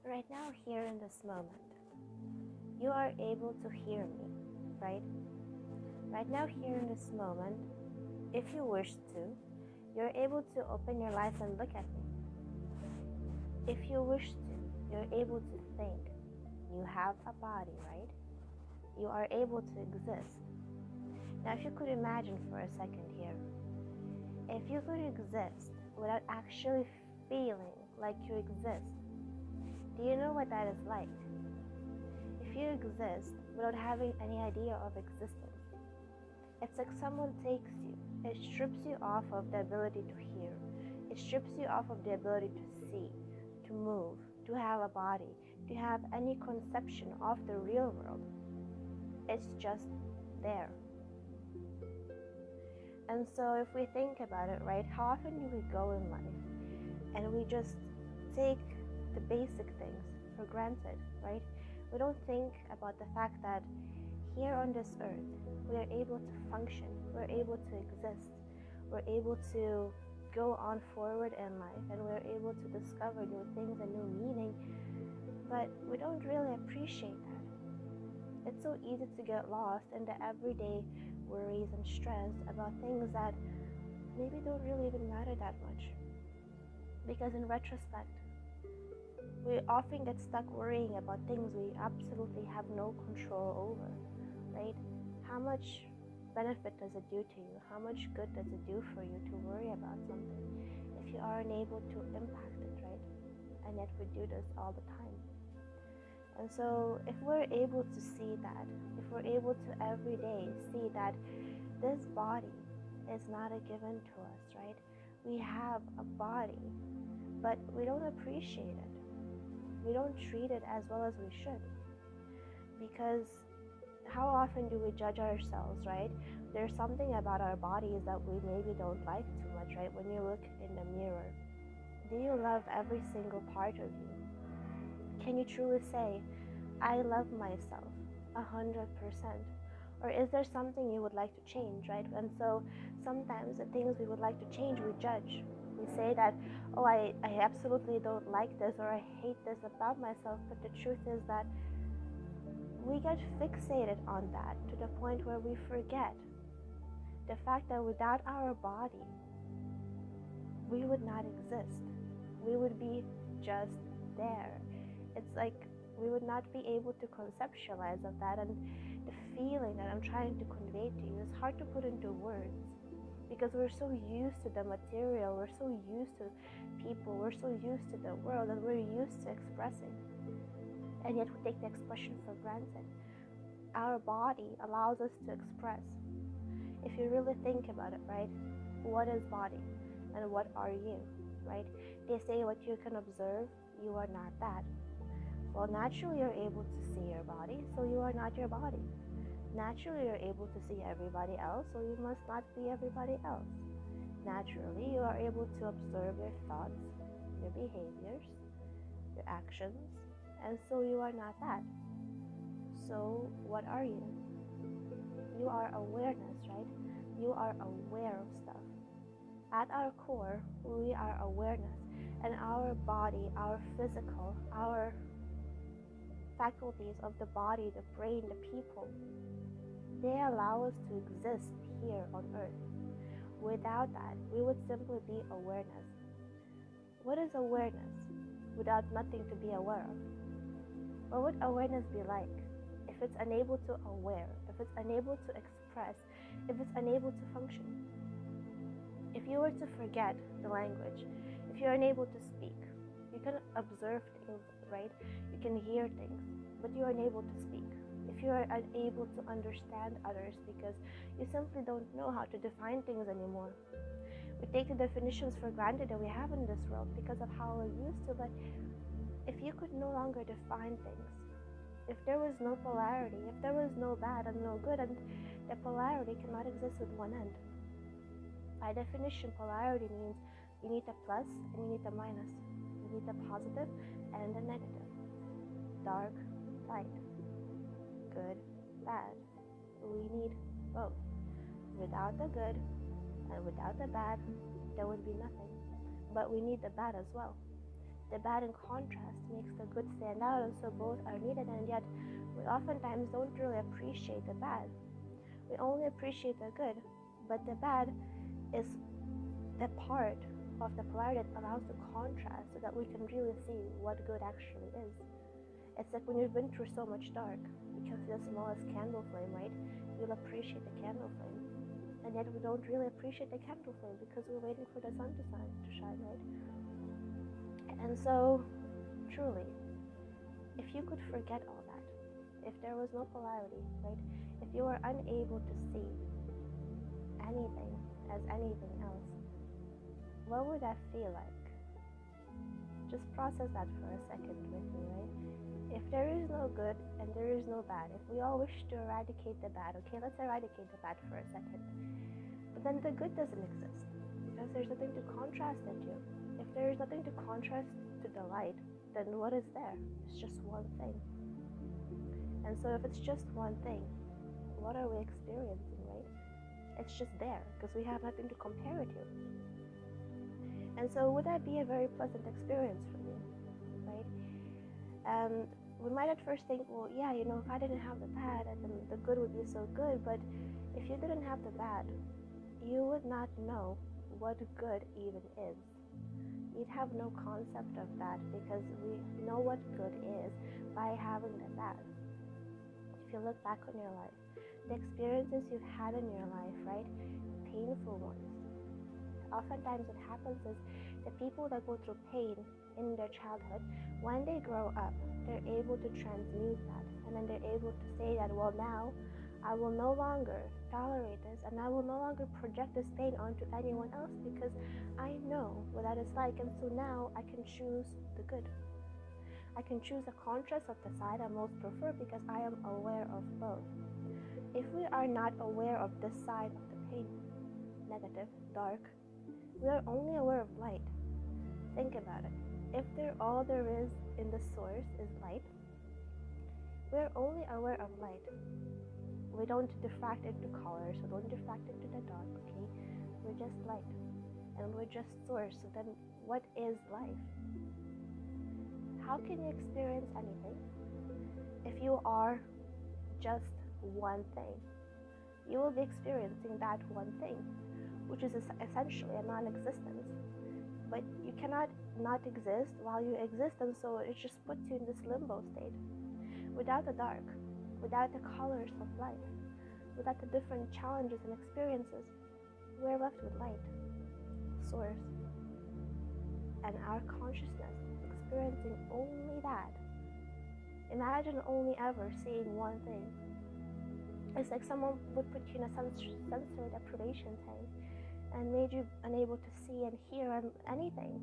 Right now, here in this moment, you are able to hear me, right? Right now, here in this moment, if you wish to, you're able to open your eyes and look at me. If you wish to, you're able to think. You have a body, right? You are able to exist. Now, if you could imagine for a second here, if you could exist without actually feeling like you exist, do you know what that is like? If you exist without having any idea of existence, it's like someone takes you, it strips you off of the ability to hear, it strips you off of the ability to see, to move, to have a body, to have any conception of the real world. It's just there. And so if we think about it, right, how often do we go in life and we just take the basic things for granted, right? We don't think about the fact that here on this earth, we are able to function, we're able to exist, we're able to go on forward in life, and we're able to discover new things and new meaning, but we don't really appreciate that. It's so easy to get lost in the everyday worries and stress about things that maybe don't really even matter that much. Because in retrospect, we often get stuck worrying about things we absolutely have no control over, right? How much benefit does it do to you? How much good does it do for you to worry about something if you aren't able to impact it, right? And yet we do this all the time. And so if we're able to see that, if we're able to every day see that this body is not a given to us, right? We have a body, but we don't appreciate it. We don't treat it as well as we should. Because how often do we judge ourselves, right? There's something about our bodies that we maybe don't like too much, right? When you look in the mirror, do you love every single part of you? Can you truly say, I love myself 100%? Or is there something you would like to change, right? And so sometimes the things we would like to change, we judge. We say that, oh, I absolutely don't like this, or I hate this about myself. But the truth is that we get fixated on that to the point where we forget the fact that without our body, we would not exist. We would be just there. It's like we would not be able to conceptualize of that, and the feeling that I'm trying to convey to you is hard to put into words because we're so used to the material, we're so used to people, we're so used to the world, and we're used to expressing, and yet we take the expression for granted. Our body allows us to express. If you really think about it, right, what is body and what are you, right? They say what you can observe, you are not that. Well, naturally you're able to see your body, so you are not your body. Naturally you're able to see everybody else, so you must not be everybody else. Naturally you are able to observe your thoughts, your behaviors, your actions, and so you are not that. So what are you? You are awareness, right? You are aware of stuff. At our core, we are awareness, and our body, our physical, our faculties of the body, the brain, the people, they allow us to exist here on earth. Without that, we would simply be awareness. What is awareness without nothing to be aware of? What would awareness be like if it's unable to aware, if it's unable to express, if it's unable to function? If you were to forget the language, if you're unable to speak, you can observe things, right? You can hear things, but you are unable to speak. If you are unable to understand others because you simply don't know how to define things anymore. We take the definitions for granted that we have in this world because of how we're used to, but if you could no longer define things, if there was no polarity, if there was no bad and no good, and the polarity cannot exist with one end. By definition, polarity means you need a plus and you need a minus. You need a positive and a negative. Dark, light. Good, bad. We need both. Without the good and without the bad, there would be nothing. But we need the bad as well. The bad in contrast makes the good stand out, and so both are needed, and yet we oftentimes don't really appreciate the bad. We only appreciate the good, but the bad is the part of the polarity that allows the contrast so that we can really see what good actually is. It's like when you've been through so much dark, you can see the smallest candle flame, right? You'll appreciate the candle flame. And yet we don't really appreciate the candle flame because we're waiting for the sun to shine, right? And so, truly, if you could forget all that, if there was no polarity, right? If you were unable to see anything as anything else, what would that feel like? Just process that for a second with me, right? If there is no good and there is no bad, if we all wish to eradicate the bad, okay, let's eradicate the bad for a second. But then the good doesn't exist because there's nothing to contrast it to. If there is nothing to contrast to the light, then what is there? It's just one thing. And so if it's just one thing, what are we experiencing, right? It's just there because we have nothing to compare it to. And so would that be a very pleasant experience for you, right? And we might at first think, well, yeah, if I didn't have the bad, then the good would be so good. But if you didn't have the bad, you would not know what good even is. You'd have no concept of that because we know what good is by having the bad. If you look back on your life, the experiences you've had in your life, right? Painful ones. Oftentimes what happens is the people that go through pain in their childhood, when they grow up, they're able to transmute that. And then they're able to say that, well, now I will no longer tolerate this and I will no longer project this pain onto anyone else because I know what that is like. And so now I can choose the good. I can choose the contrast of the side I most prefer because I am aware of both. If we are not aware of this side of the pain, negative, dark, we are only aware of light. Think about it. If all there is in the source is light, we're only aware of light. We don't diffract into colors, we don't diffract into the dark, okay? We're just light. And we're just source. So then what is life? How can you experience anything if you are just one thing? You will be experiencing that one thing, which is essentially a non-existence. But you cannot not exist while you exist, and so it just puts you in this limbo state. Without the dark, without the colors of life, without the different challenges and experiences, we're left with light, source, and our consciousness experiencing only that. Imagine only ever seeing one thing. It's like someone would put you in a sensory deprivation tank and made you unable to see and hear anything.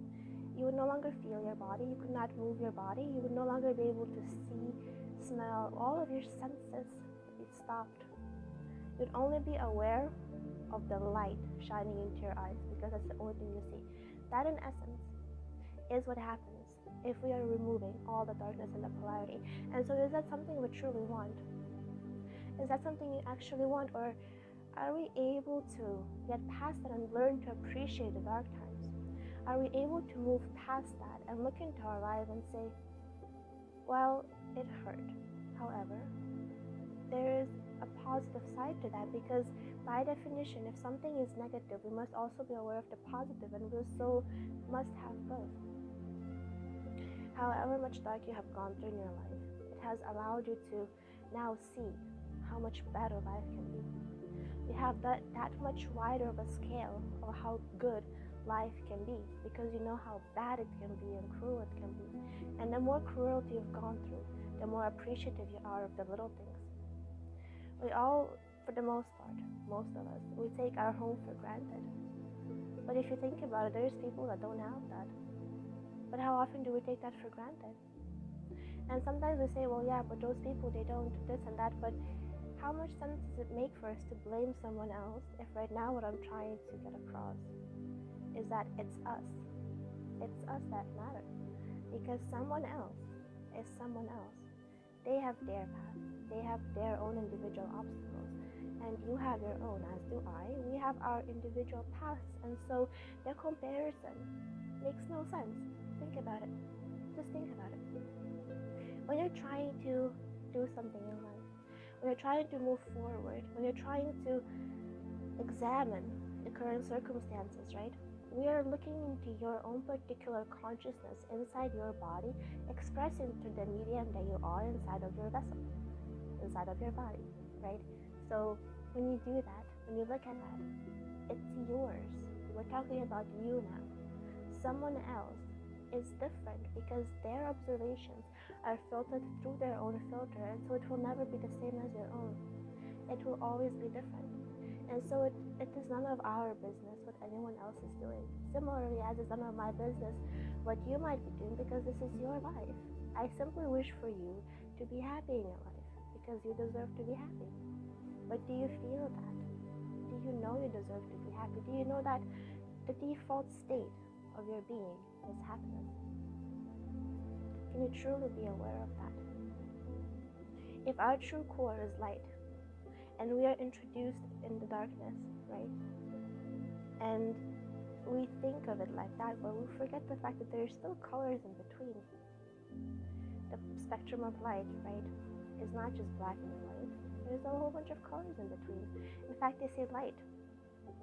You would no longer feel your body, you could not move your body, you would no longer be able to see, smell, all of your senses would be stopped. You'd only be aware of the light shining into your eyes because that's the only thing you see. That in essence is what happens if we are removing all the darkness and the polarity. And so is that something we truly want? Is that something you actually want, or are we able to get past that and learn to appreciate the dark times? Are we able to move past that and look into our life and say, well, it hurt. However, there is a positive side to that because by definition, if something is negative, we must also be aware of the positive, and we so must have both. However much dark you have gone through in your life, it has allowed you to now see how much better life can be. You have that much wider of a scale of how good life can be because you know how bad it can be and cruel it can be. And the more cruelty you've gone through, the more appreciative you are of the little things. We all, for the most part, most of us, we take our home for granted. But if you think about it, there's people that don't have that. But how often do we take that for granted? And sometimes we say, well, yeah, but those people, they don't this and that. But how much sense does it make for us to blame someone else if right now what I'm trying to get across is that it's us. It's us that matter. Because someone else is someone else. They have their path. They have their own individual obstacles. And you have your own, as do I. We have our individual paths. And so the comparison makes no sense. Think about it. Just think about it. When you're trying to do something in life, when you're trying to move forward, when you're trying to examine the current circumstances, right? We are looking into your own particular consciousness inside your body, expressing to the medium that you are inside of your vessel, inside of your body, right? So when you do that, when you look at that, it's yours. We're talking about you now. Someone else is different because their observations are filtered through their own filter, and so it will never be the same as your own. It will always be different. And so it is none of our business what anyone else is doing. Similarly, as it's none of my business what you might be doing, because this is your life. I simply wish for you to be happy in your life because you deserve to be happy. But do you feel that? Do you know you deserve to be happy? Do you know that the default state of your being is happiness? Can you truly be aware of that? If our true core is light, and we are introduced in the darkness, right? And we think of it like that, but we forget the fact that there's still colors in between. The spectrum of light, right, is not just black and white. There's a whole bunch of colors in between. In fact, they say light.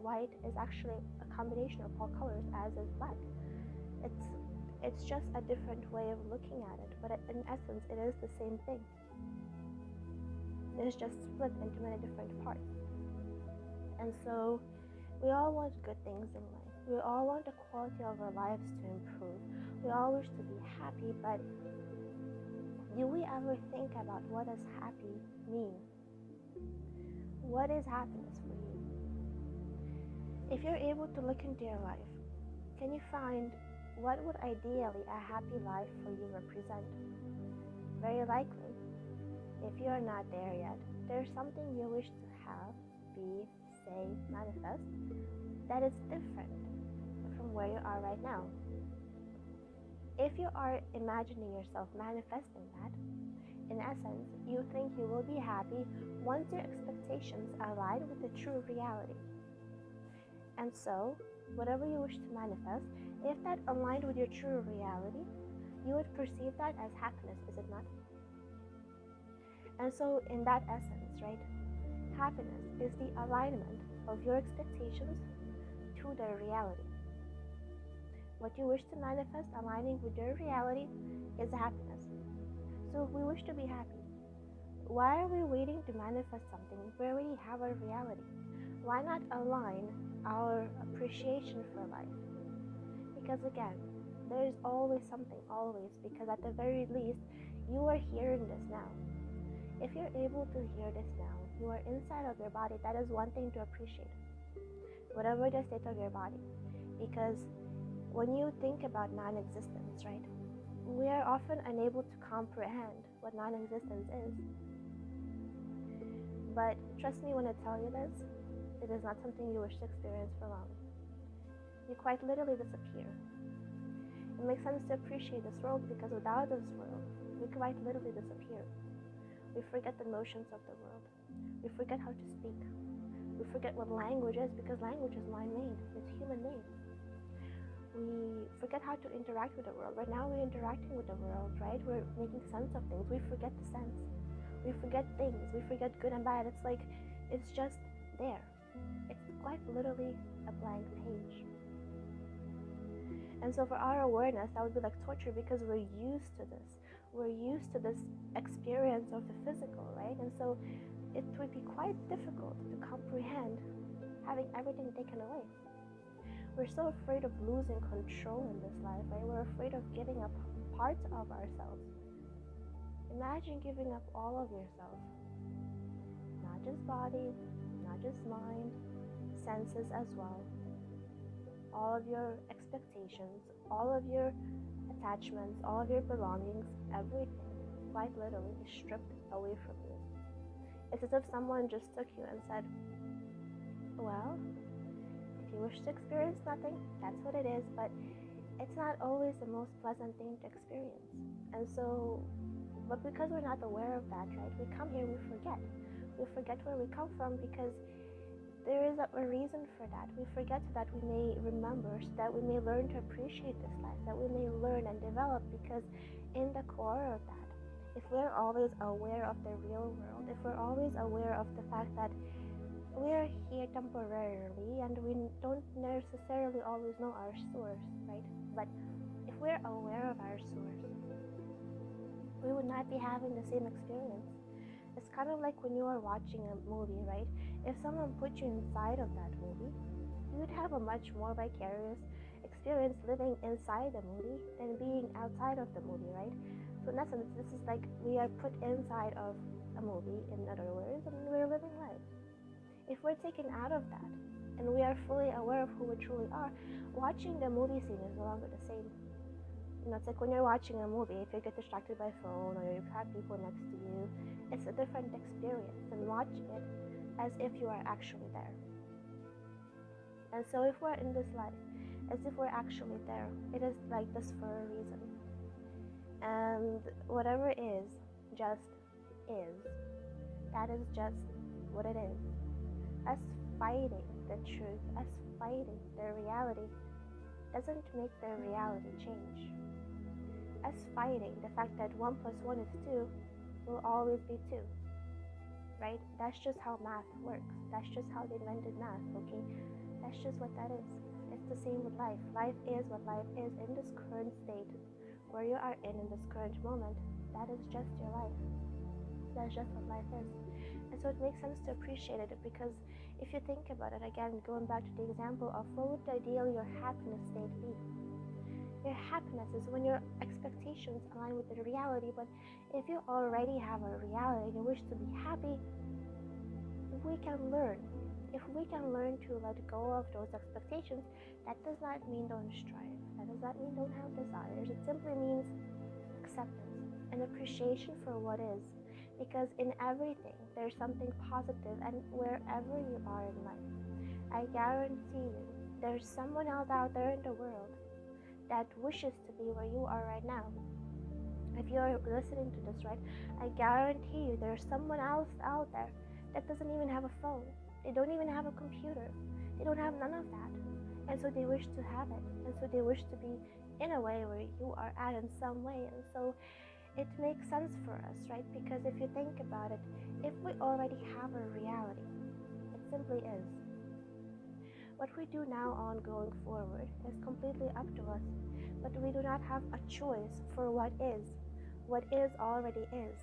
White is actually a combination of all colors, as is black. It's just a different way of looking at it, but in essence, it is the same thing. It's just split into many different parts. And so we all want good things in life. We all want the quality of our lives to improve. We all wish to be happy, but do we ever think about what does happy mean? What is happiness for you? If you're able to look into your life, can you find what would ideally a happy life for you represent? Very likely, if you are not there yet, there's something you wish to have, be, say, manifest that is different from where you are right now. If you are imagining yourself manifesting that, in essence, you think you will be happy once your expectations align with the true reality. And so, whatever you wish to manifest, if that aligned with your true reality, you would perceive that as happiness, is it not? And so in that essence, right, happiness is the alignment of your expectations to their reality. What you wish to manifest aligning with your reality is happiness. So if we wish to be happy, why are we waiting to manifest something if we already have our reality? Why not align our appreciation for life? Because again, there is always something, always, because at the very least, you are hearing this now. If you're able to hear this now, you are inside of your body. That is one thing to appreciate, whatever the state of your body. Because when you think about non-existence, right, we are often unable to comprehend what non-existence is. But trust me when I tell you this, it is not something you wish to experience for long. You quite literally disappear. It makes sense to appreciate this world because without this world, we quite literally disappear. We forget the motions of the world. We forget how to speak. We forget what language is because language is mind-made. It's human-made. We forget how to interact with the world. Right now we're interacting with the world, right? We're making sense of things. We forget the sense. We forget things. We forget good and bad. It's like, it's just there. It's quite literally a blank page. And so for our awareness, that would be like torture because we're used to this. We're used to this experience of the physical, right? And so it would be quite difficult to comprehend having everything taken away. We're so afraid of losing control in this life, right? We're afraid of giving up parts of ourselves. Imagine giving up all of yourself. Not just body, not just mind, senses as well. All of your expectations, all of your attachments, all of your belongings, everything, quite literally, is stripped away from you. It's as if someone just took you and said, well, if you wish to experience nothing, that's what it is, but it's not always the most pleasant thing to experience. And so, but because we're not aware of that, right, we come here, we forget. We forget where we come from because There is a reason for that. We forget so that we may remember, so that we may learn to appreciate this life, that we may learn and develop, because in the core of that, if we're always aware of the real world, if we're always aware of the fact that we're here temporarily and we don't necessarily always know our source, right? But if we're aware of our source, we would not be having the same experience. It's kind of like when you are watching a movie, right? If someone put you inside of that movie, you would have a much more vicarious experience living inside the movie than being outside of the movie, right? So in essence, this is like we are put inside of a movie, in other words, and we're living life. If we're taken out of that and we are fully aware of who we truly are, watching the movie scene is no longer the same. It's like when you're watching a movie, if you get distracted by phone or you have people next to you, it's a different experience than watching it as if you are actually there. And so if we're in this life as if we're actually there, it is like this for a reason. And whatever is, just is. That is just what it is. Us fighting the truth, us fighting the reality, doesn't make the reality change. Us fighting the fact that 1 + 1 is 2 will always be 2, right? That's just how math works. That's just how they invented math, okay? That's just what that is. It's the same with life. Life is what life is in this current state where you are in this current moment. That is just your life. That's just what life is. And so it makes sense to appreciate it, because if you think about it, again, going back to the example of what would ideally your happiness state be? Your happiness is when your expectations align with the reality. But if you already have a reality and you wish to be happy, we can learn. If we can learn to let go of those expectations, that does not mean don't strive. That does not mean don't have desires. It simply means acceptance and appreciation for what is. Because in everything, there's something positive, and wherever you are in life, I guarantee you, there's someone else out there in the world that wishes to be where you are right now. If you're listening to this, right, I guarantee you there's someone else out there that doesn't even have a phone. They don't even have a computer. They don't have none of that. And so they wish to have it. And so they wish to be in a way where you are at in some way. And so it makes sense for us, right? Because if you think about it, if we already have a reality, it simply is. What we do now on going forward is completely up to us, but we do not have a choice for what is. What is already is.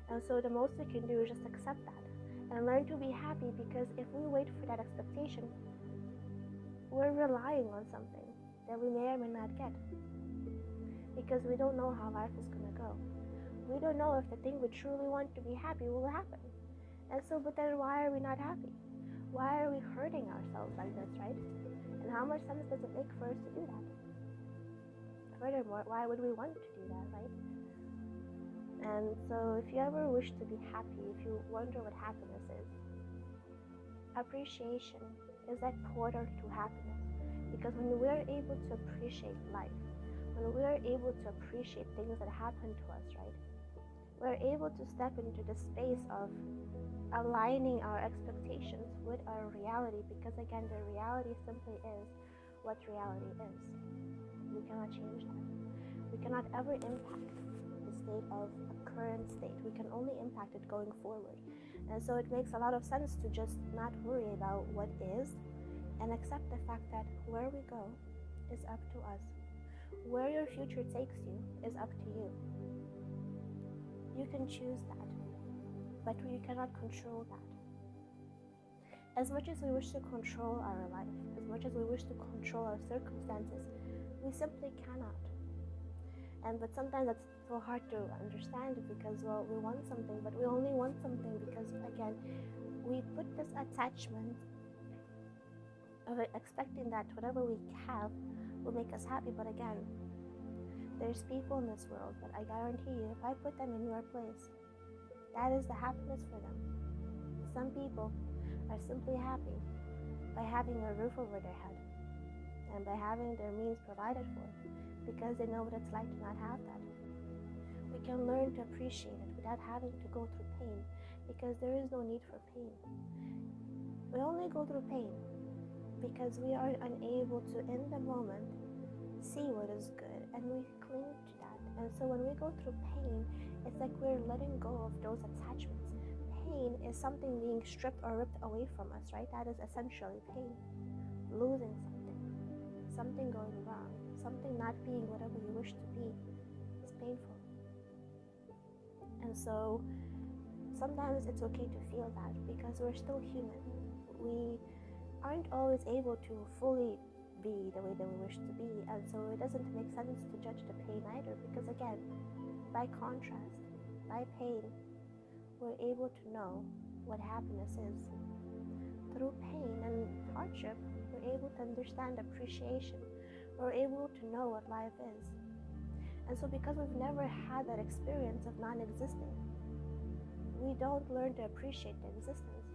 And so the most we can do is just accept that and learn to be happy, because if we wait for that expectation, we're relying on something that we may or may not get, because we don't know how life is going to go. We don't know if the thing we truly want to be happy will happen. And so, but then why are we not happy? Why are we hurting ourselves like this, right? And how much sense does it make for us to do that? Furthermore, why would we want to do that, right? And so if you ever wish to be happy, if you wonder what happiness is, appreciation is that portal to happiness. Because when we're able to appreciate life, when we're able to appreciate things that happen to us, right, we're able to step into the space of aligning our expectations with our reality, because again, the reality simply is what reality is. We cannot change that. We cannot ever impact the state of a current state. We can only impact it going forward. And so it makes a lot of sense to just not worry about what is and accept the fact that where we go is up to us. Where your future takes you is up to you. You can choose that, but you cannot control that. As much as we wish to control our life, as much as we wish to control our circumstances, we simply cannot. But sometimes that's so hard to understand, because, well, we want something, but we only want something because, again, we put this attachment of expecting that whatever we have will make us happy. But again, there's people in this world that I guarantee you, if I put them in your place, that is the happiness for them. Some people are simply happy by having a roof over their head and by having their means provided for, because they know what it's like to not have that. We can learn to appreciate it without having to go through pain, because there is no need for pain. We only go through pain because we are unable to, in the moment, see what is good, and we cling to that. And so when we go through pain, it's like we're letting go of those attachments. Pain is something being stripped or ripped away from us, right? That is essentially pain. Losing something going wrong, something not being whatever you wish to be is painful. And so sometimes it's okay to feel that because we're still human. We aren't always able to fully be the way that we wish to be, and so it doesn't make sense to judge the pain either, because again, by contrast, by pain, we're able to know what happiness is. Through pain and hardship, we're able to understand appreciation. We're able to know what life is. And so because we've never had that experience of non-existing, we don't learn to appreciate the existence.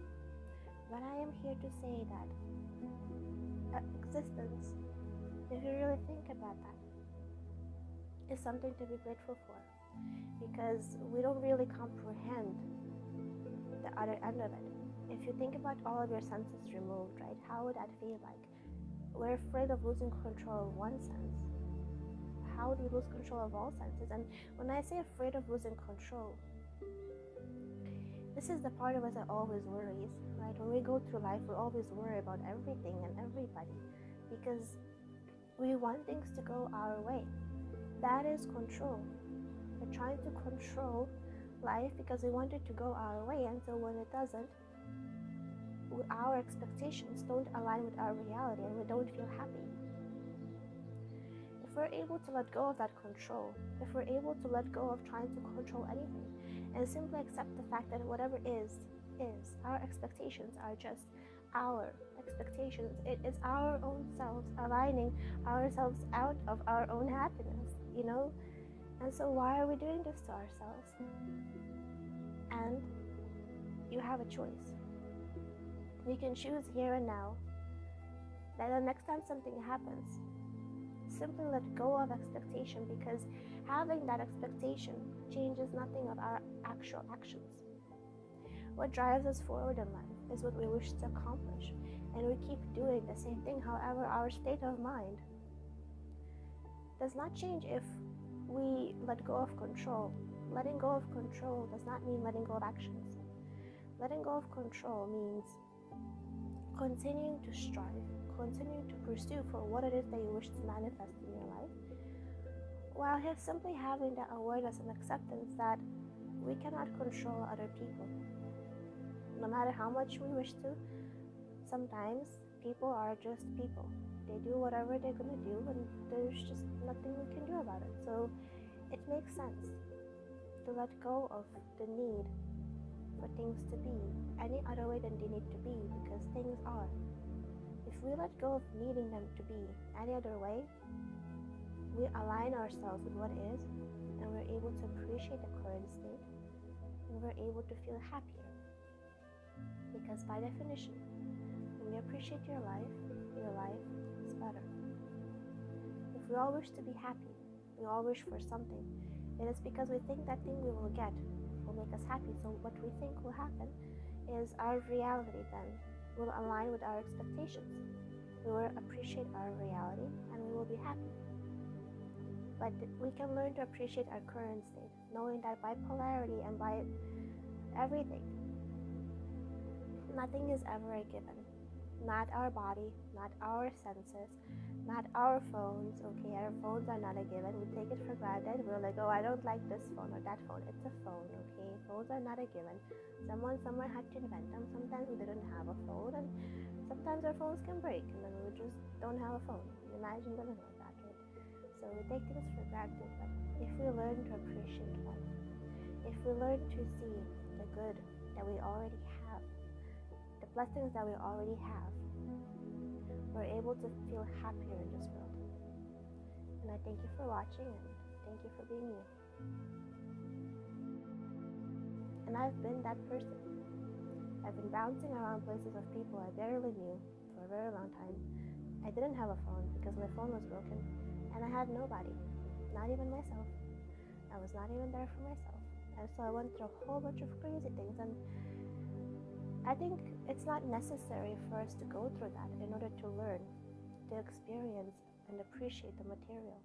But I am here to say that existence, if you really think about that, is something to be grateful for, because we don't really comprehend the other end of it. If you think about all of your senses removed, right, how would that feel like? We're afraid of losing control of one sense. How do we lose control of all senses? And when I say afraid of losing control, this is the part of us that always worries, right? When we go through life, we always worry about everything and everybody because we want things to go our way. That is control. We're trying to control life because we want it to go our way, and so when it doesn't, our expectations don't align with our reality and we don't feel happy. If we're able to let go of that control, if we're able to let go of trying to control anything and simply accept the fact that whatever is, our expectations are just our expectations. It is our own selves aligning ourselves out of our own happiness, And so why are we doing this to ourselves? And you have a choice. You can choose here and now that the next time something happens, simply let go of expectation, because having that expectation changes nothing of our actual actions. What drives us forward in life is what we wish to accomplish, and we keep doing the same thing. However, our state of mind does not change if we let go of control. Letting go of control does not mean letting go of actions. Letting go of control means continuing to strive, continuing to pursue for what it is that you wish to manifest in your life, while simply having that awareness and acceptance that we cannot control other people. No matter how much we wish to, sometimes people are just people. They do whatever they're going to do, and there's just nothing we can do about it. So it makes sense to let go of the need for things to be any other way than they need to be, because things are. If we let go of needing them to be any other way, we align ourselves with what is, and we're able to appreciate the current state, and we're able to feel happier. Because by definition, when you appreciate your life is better. If we all wish to be happy, we all wish for something, it is because we think that thing we will get will make us happy. So what we think will happen is our reality then will align with our expectations. We will appreciate our reality and we will be happy. But we can learn to appreciate our current state, knowing that by polarity and by everything, nothing is ever a given. Not our body, not our senses, not our phones. Okay, our phones are not a given. We take it for granted. We're like, oh, I don't like this phone or that phone. It's a phone, okay? Phones are not a given. Someone somewhere had to invent them. Sometimes we didn't have a phone, and sometimes our phones can break, and then we just don't have a phone. Imagine living like that, right? So we take things for granted, but if we learn to appreciate life, if we learn to see the good that we already have, the blessings that we already have, we're able to feel happier in this world. And I thank you for watching, and thank you for being you. And I've been that person. I've been bouncing around places of people I barely knew for a very long time. I didn't have a phone because my phone was broken, and I had nobody, not even myself. I was not even there for myself. And so I went through a whole bunch of crazy things, and I think it's not necessary for us to go through that in order to learn, to experience, and appreciate the material.